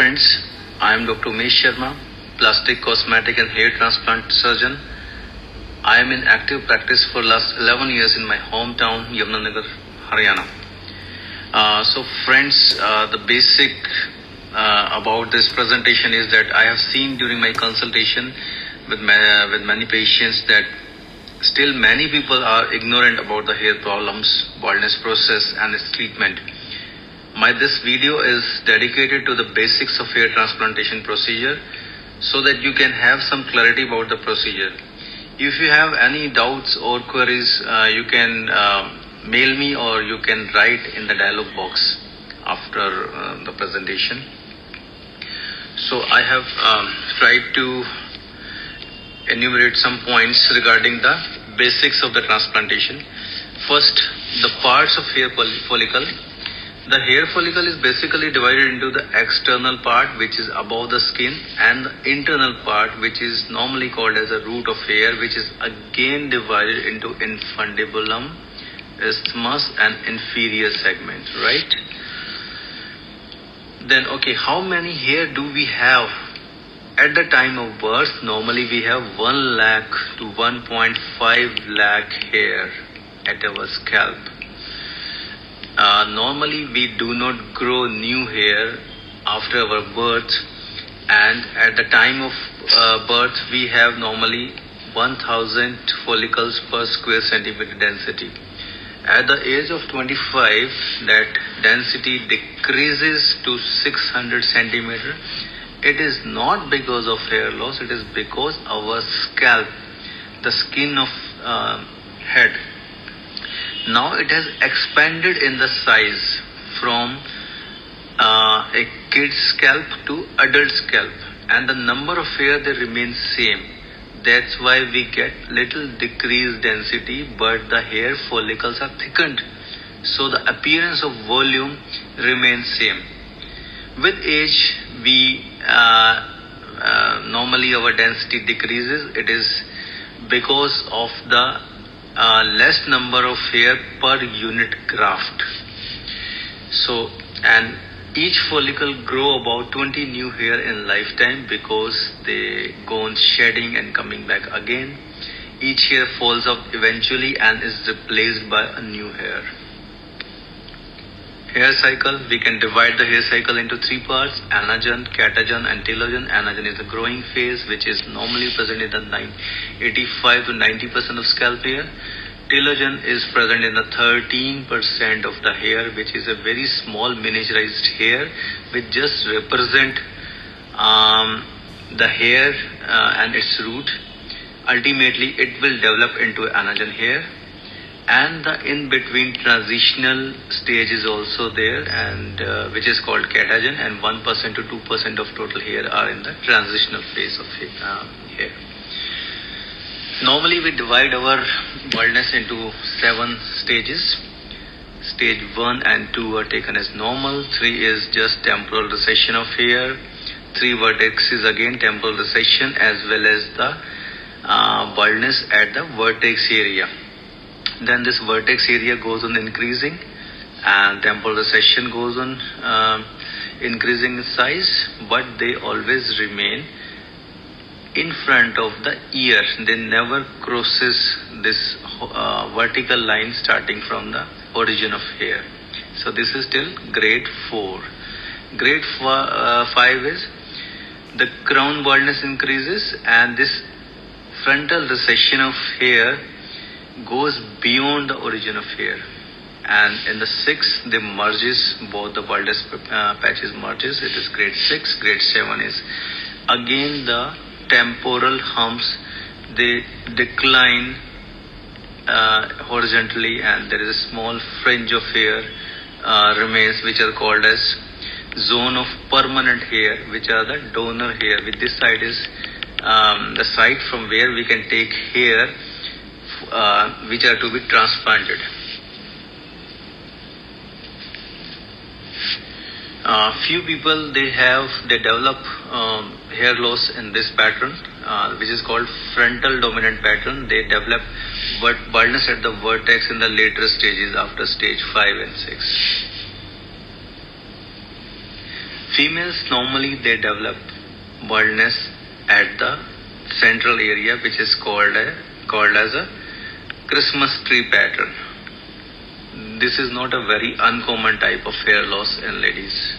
friends, I am Dr. Umesh Sharma, plastic, cosmetic and hair transplant surgeon. I am in active practice for last 11 years in my hometown, Yamunanagar, Haryana. So friends, the basic about this presentation is that I have seen during my consultation with many patients that still many people are ignorant about the hair problems, baldness process and its treatment. This video is dedicated to the basics of hair transplantation procedure so that you can have some clarity about the procedure. If you have any doubts or queries, you can mail me or you can write in the dialog box after the presentation. So I have tried to enumerate some points regarding the basics of the transplantation. First, the parts of hair follicle. The hair follicle is basically divided into the external part, which is above the skin, and the internal part, which is normally called as a root of hair, which is again divided into infundibulum, isthmus and inferior segment, right? Then, okay, how many hair do we have? At the time of birth, normally we have 1 lakh to 1.5 lakh hair at our scalp. Normally we do not grow new hair after our birth, and at the time of birth we have normally 1000 follicles per square centimeter density. At the age of 25, that density decreases to 600 centimeter. It is not because of hair loss, it is because our scalp, the skin of head, now it has expanded in the size from a kid's scalp to adult scalp, and the number of hair they remain same. That's why we get little decreased density, but the hair follicles are thickened, so the appearance of volume remains same. With age, we normally our density decreases. It is because of the less number of hair per unit graft. So, and each follicle grow about 20 new hair in lifetime because they go on shedding and coming back again. Each hair falls off eventually and is replaced by a new hair. Hair cycle, we can divide the hair cycle into 3 parts: anagen, catagen and telogen. Anagen is the growing phase, which is normally present in the 85 to 90% of scalp hair. Telogen is present in the 13% of the hair, which is a very small miniaturized hair which just represent the hair and its root. Ultimately, it will develop into anagen hair. And the in-between transitional stage is also there, and which is called catagen, and 1% to 2% of total hair are in the transitional phase of hair. Normally we divide our baldness into 7 stages. Stage 1 and 2 are taken as normal. 3 is just temporal recession of hair. 3 vertex is again temporal recession, as well as the baldness at the vertex area. Then this vertex area goes on increasing, and temporal recession goes on increasing in size, but they always remain in front of the ear. They never crosses this vertical line starting from the origin of hair. So this is till grade 4. Grade 5 is the crown baldness increases, and this frontal recession of hair goes beyond the origin of hair, and in the 6th they merges, both the baldness patches merges. It is grade 6. Grade 7 is again the temporal humps, they decline horizontally, and there is a small fringe of hair remains, which are called as zone of permanent hair, which are the donor hair. With this side is the site from where we can take hair which are to be transplanted. Few people they develop hair loss in this pattern, which is called frontal dominant pattern. They develop baldness at the vertex in the later stages after stage 5 and 6. Females normally they develop baldness at the central area, which is called as a Christmas tree pattern. This is not a very uncommon type of hair loss in ladies.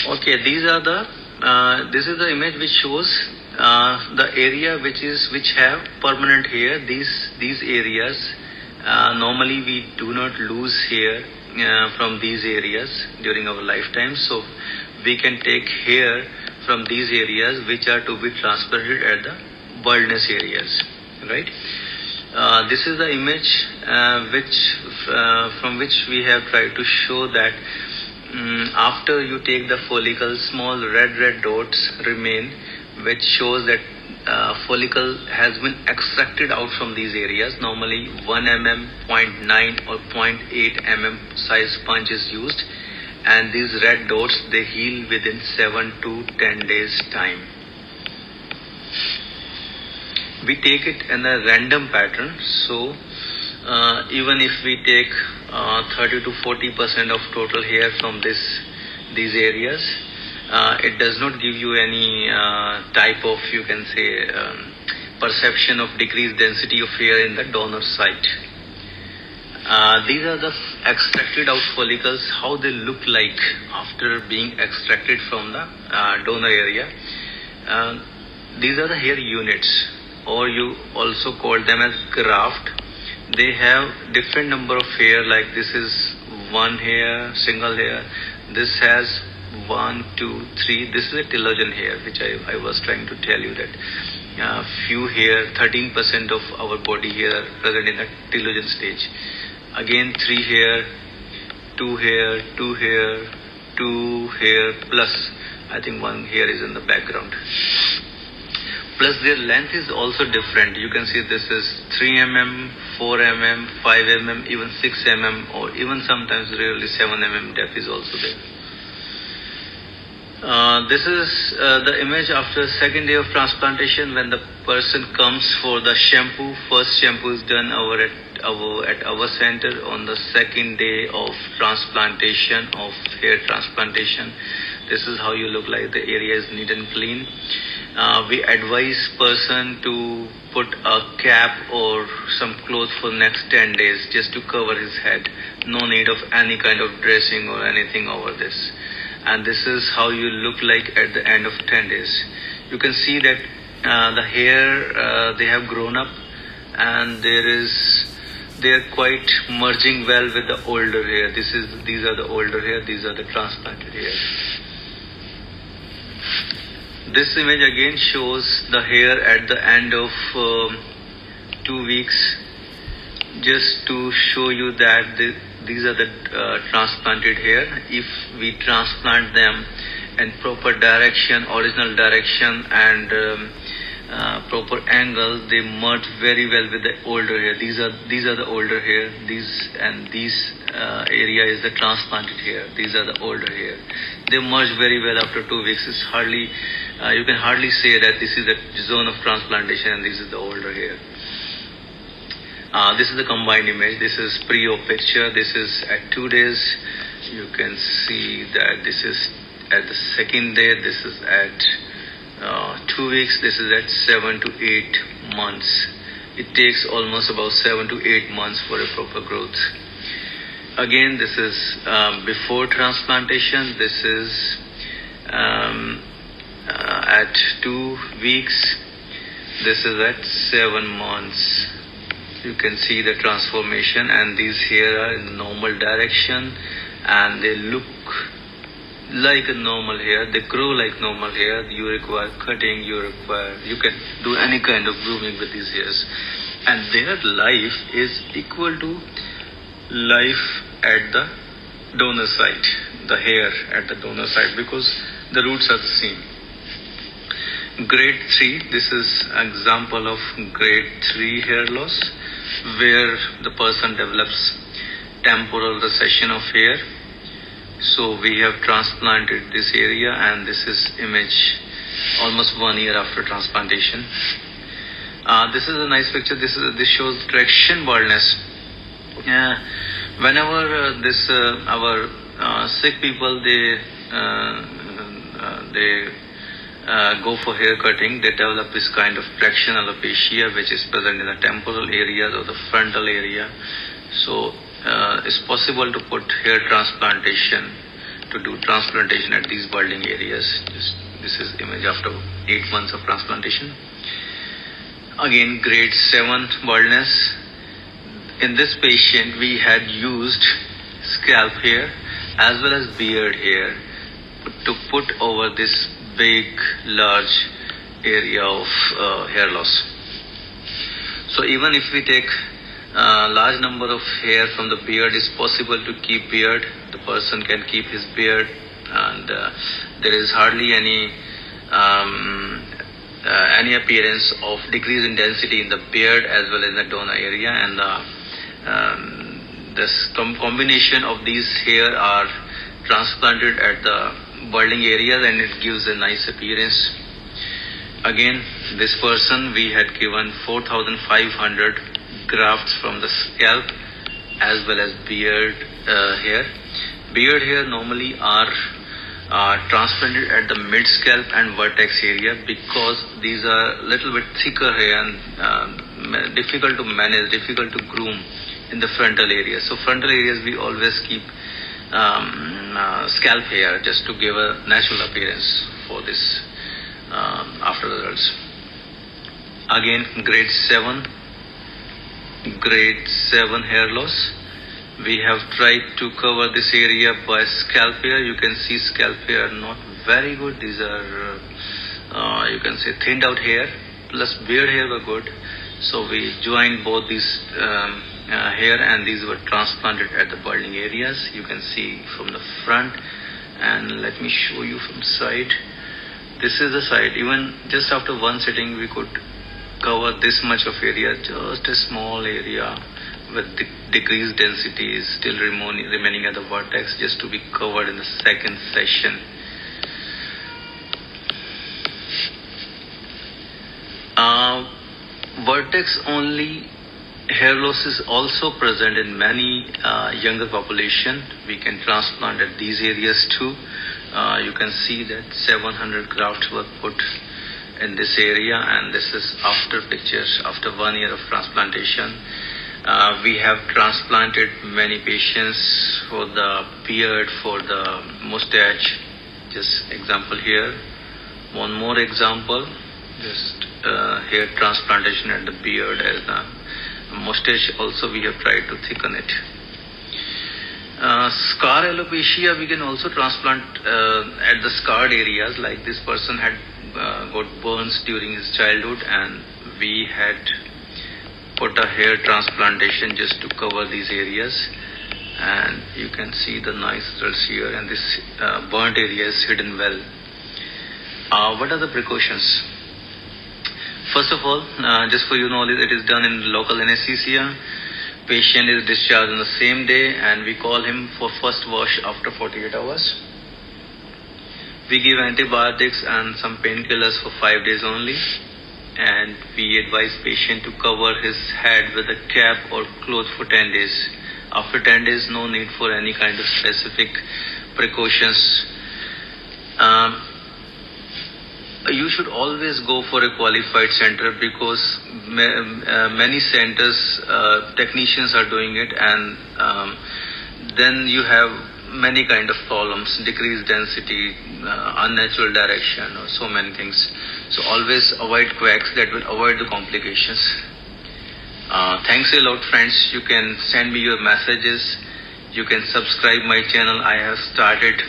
Okay, this is the image which shows the area which have permanent hair. These areas normally we do not lose hair from these areas during our lifetime. So we can take hair from these areas which are to be transplanted at the baldness areas, right? This is the image from which we have tried to show that after you take the follicle, small red dots remain, which shows that follicle has been extracted out from these areas. Normally 1 mm, 0.9 or 0.8 mm size sponge is used, and these red dots they heal within 7 to 10 days time. We take it in a random pattern, so even if we take 30 to 40% of total hair from these areas, it does not give you any type of, you can say, perception of decreased density of hair in the donor site. These are the extracted out follicles, how they look like after being extracted from the donor area. These are the hair units, or you also call them as graft. They have different number of hair, like this is one hair, single hair. This has 1, 2, 3. This is a telogen hair, which I was trying to tell you that few hair, 13% of our body hair are present in the telogen stage. Again 3 hair, 2 hair, 2 hair, 2 hair plus I think 1 hair is in the background. Plus their length is also different. You can see this is 3 mm, 4 mm, 5 mm, even 6 mm, or even sometimes rarely 7 mm depth is also there. This is the image after second day of transplantation, when the person comes for the shampoo. First shampoo is done at our center on the second day of transplantation, of hair transplantation. This is how you look like. The area is neat and clean. We advise person to put a cap or some cloth for next 10 days just to cover his head. No need of any kind of dressing or anything over this. And this is how you look like at the end of 10 days. You can see that the hair they have grown up, and they are quite merging well with the older hair. These are the older hair. These are the transplanted hair. This image again shows the hair at the end of 2 weeks, just to show you that these are the transplanted hair. If we transplant them in proper direction, original direction, and proper angle, they merge very well with the older hair. These are the older hair. This area is the transplanted hair. These are the older hair. They merge very well after 2 weeks. It's hardly you can hardly say that this is the zone of transplantation and this is the older hair. This is the combined image. This is pre-op picture. This is at 2 days. You can see that this is at the second day. This is at 2 weeks. This is at 7 to 8 months. It takes almost about 7 to 8 months for a proper growth. Again, this is before transplantation. This is at 2 weeks. This is at 7 months. You can see the transformation, and these hair are in normal direction, and they look like a normal hair. They grow like normal hair. You require cutting. You can do any kind of grooming with these hairs, and their life is equal to life at the donor site. The hair at the donor site, because the roots are the same. Grade 3, this is an example of grade 3 hair loss, where the person develops temporal recession of hair. So we have transplanted this area, and this is image almost 1 year after transplantation. This is a nice picture. This traction baldness. Whenever our sick people, they go for hair cutting. They develop this kind of flexion alopecia, which is present in the temporal areas or the frontal area. So it's possible to put hair transplantation, to do transplantation at these balding areas. This is image after 8 months of transplantation. Again, grade 7 baldness. In this patient, we had used scalp hair as well as beard hair to put over this big, large area of hair loss. So even if we take a large number of hair from the beard, it's possible to keep beard. The person can keep his beard, and there is hardly any appearance of decrease in density in the beard as well as in the donor area, and this combination of these hair are transplanted at the balding areas, and it gives a nice appearance. Again, this person, we had given 4,500 grafts from the scalp as well as beard hair. Beard hair normally are transplanted at the mid scalp and vertex area because these are a little bit thicker hair and difficult to manage, difficult to groom in the frontal area. So frontal areas we always keep scalp hair just to give a natural appearance for this after results. Again, grade 7 hair loss. We have tried to cover this area by scalp hair. You can see scalp hair not very good. These are you can say thinned out hair, plus beard hair were good. So we joined both these hair, and these were transplanted at the balding areas. You can see from the front, and let me show you from side. This is the side. Even just after one sitting, we could cover this much of area, just a small area with decreased density is still remaining at the vertex, just to be covered in the second session. Vertex only hair loss is also present in many younger population. We can transplant at these areas too. You can see that 700 grafts were put in this area, and this is after pictures after 1 year of transplantation. We have transplanted many patients for the beard, for the mustache. Just example here. One more example. Just hair transplantation at the beard, as the mustache also we have tried to thicken it. Scar alopecia we can also transplant at the scarred areas, like this person had got burns during his childhood, and we had put a hair transplantation just to cover these areas, and you can see the nice results here, and this burnt area is hidden well. What are the precautions? First of all, just for your knowledge, it is done in local anesthesia. Patient is discharged on the same day, and we call him for first wash after 48 hours. We give antibiotics and some painkillers for 5 days only, and we advise patient to cover his head with a cap or cloth for 10 days. After 10 days, no need for any kind of specific precautions. You should always go for a qualified center, because many centers technicians are doing it, and then you have many kind of problems, decreased density, unnatural direction, or so many things. So always avoid quacks, that will avoid the complications. Thanks a lot, friends. You can send me your messages. You can subscribe my channel. I have started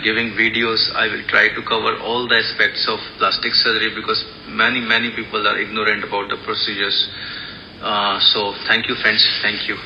giving videos. I will try to cover all the aspects of plastic surgery, because many people are ignorant about the procedures. So thank you, friends. Thank you.